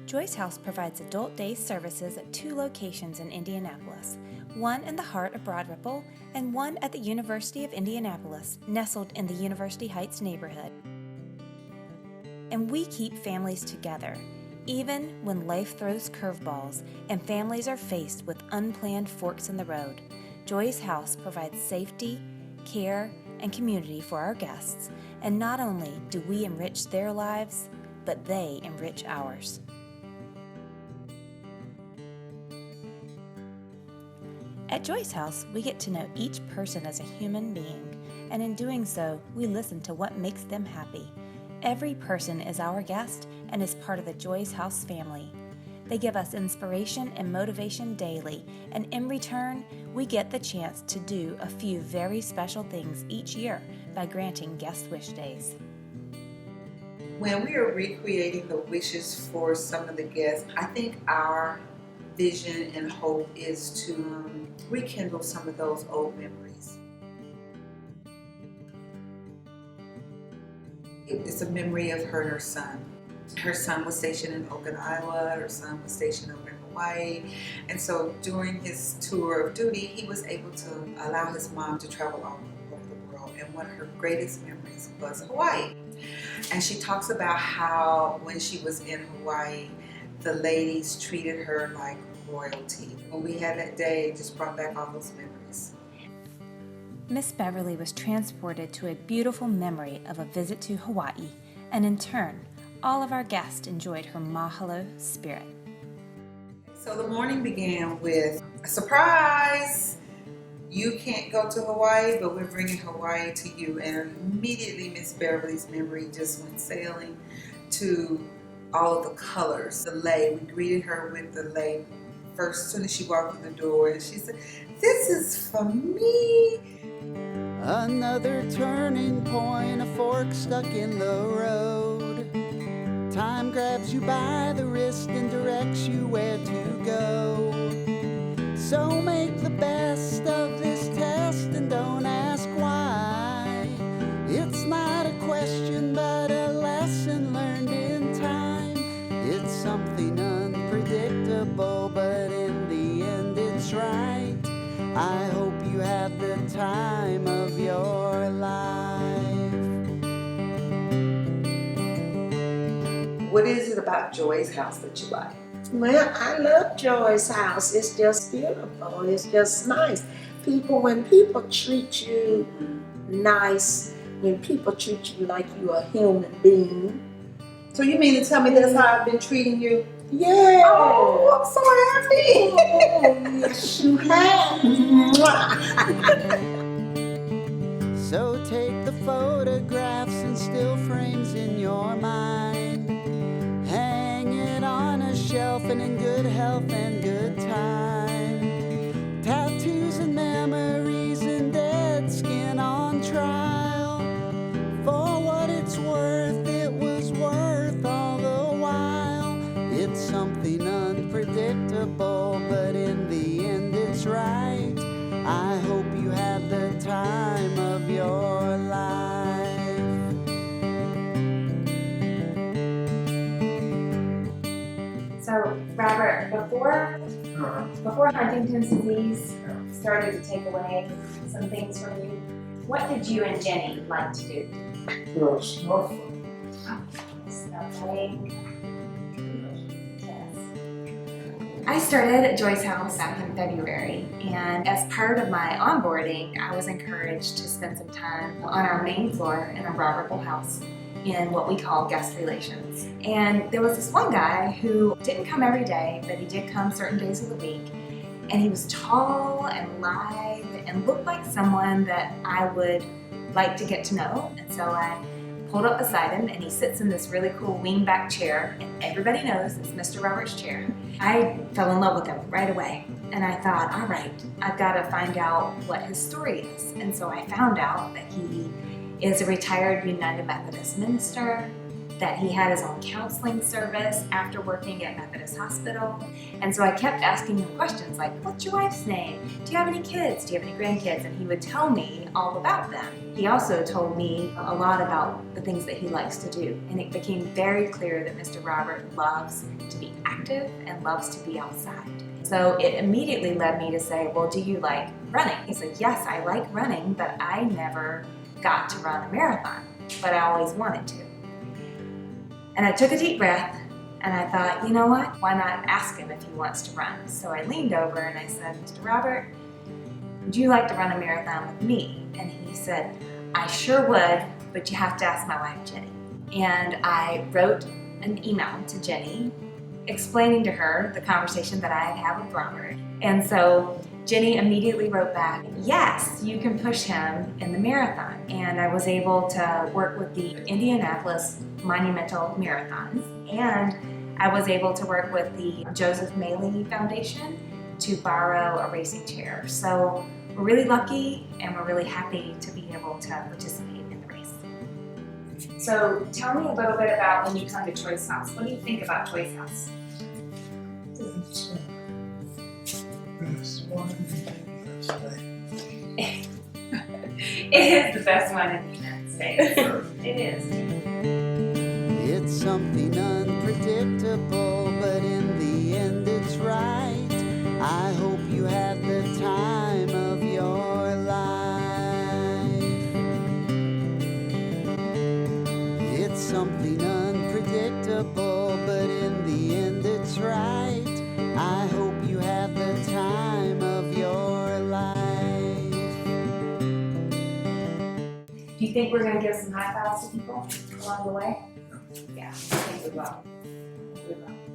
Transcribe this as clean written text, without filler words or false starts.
Joy's House provides adult day services at 2 locations in Indianapolis, one in the heart of Broad Ripple and one at the University of Indianapolis, nestled in the University Heights neighborhood. And we keep families together, even when life throws curveballs and families are faced with unplanned forks in the road. Joy's House provides safety, care, and community for our guests, and not only do we enrich their lives, but they enrich ours. At Joy's House, we get to know each person as a human being, and in doing so, we listen to what makes them happy. Every person is our guest and is part of the Joy's House family. They give us inspiration and motivation daily, and in return, we get the chance to do a few very special things each year by granting guest wish days. When we are recreating the wishes for some of the guests, I think our vision and hope is to rekindle some of those old memories. It's a memory of her and her son. Her son was stationed in Oakland, Iowa. Her son was stationed over in Hawaii. And so during his tour of duty, he was able to allow his mom to travel all over the world. And one of her greatest memories was Hawaii. And she talks about how when she was in Hawaii, the ladies treated her like royalty. When we had that day, it just brought back all those memories. Miss Beverly was transported to a beautiful memory of a visit to Hawaii, and in turn, all of our guests enjoyed her mahalo spirit. So the morning began with a surprise. You can't go to Hawaii, but we're bringing Hawaii to you. And immediately Miss Beverly's memory just went sailing to all of the colors. The lei, we greeted her with the lei first, as soon as she walked in the door, and she said, "This is for me." Another turning point, a fork stuck in the road. Time grabs you by the wrist and directs you where to go. So make the best of this test and don't ask why. It's not a question but a lesson learned in time. It's something unpredictable, but in the end it's right. I hope you had the time of your life. What is it about Joy's House that you like? Well, I love Joy's House. It's just beautiful. It's just nice. When people treat you nice, when people treat you like you're a human being. So you mean to tell me that's how I've been treating you? Yeah. Oh, I'm so happy. Oh, yes, you have. So take the photographs and still frames in your mind. Hang it on a shelf and in good health and good time. Tattoos and memories and dead skin on trial. For what it's worth, it was worth all the while. It's something unpredictable, but in the end it's right. I hope you had the time of your life. So, Robert, before Huntington's disease started to take away some things from you, what did you and Jenny like to do? Snorkeling. Snorkeling. I started at Joy's House back in February, and as part of my onboarding, I was encouraged to spend some time on our main floor in our Broad Ripple house in what we call guest relations. And there was this one guy who didn't come every day, but he did come certain days of the week, and he was tall and lithe and looked like someone that I would like to get to know. And so I pulled up beside him, and he sits in this really cool wingback chair, and everybody knows it's Mr. Robert's chair. I fell in love with him right away, and I thought, all right, I've got to find out what his story is. And so I found out that he is a retired United Methodist minister, that he had his own counseling service after working at Methodist Hospital. And so I kept asking him questions like, what's your wife's name? Do you have any kids? Do you have any grandkids? And he would tell me all about them. He also told me a lot about the things that he likes to do. And it became very clear that Mr. Robert loves to be active and loves to be outside. So it immediately led me to say, well, do you like running? He said, yes, I like running, but I never got to run a marathon, but I always wanted to. And I took a deep breath and I thought, you know what? Why not ask him if he wants to run? So I leaned over and I said, Mr. Robert, would you like to run a marathon with me? And he said, I sure would, but you have to ask my wife, Jenny. And I wrote an email to Jenny explaining to her the conversation that I had had with Robert. And so Jenny immediately wrote back, yes, you can push him in the marathon. And I was able to work with the Indianapolis Monumental Marathons, and I was able to work with the Joseph Maley Foundation to borrow a racing chair. So we're really lucky and we're really happy to be able to participate in the race. So tell me a little bit about when you come to Choice House. What do you think about Choice House? It's best one in the States. It is the best one in the United States. It is. It's something unpredictable, but in the end it's right. I hope you had the time of your life. It's something unpredictable, but in the end it's right. I hope you had the time of your life. Do you think we're going to give some high fives to people along the way? Yeah, I think we will. We will.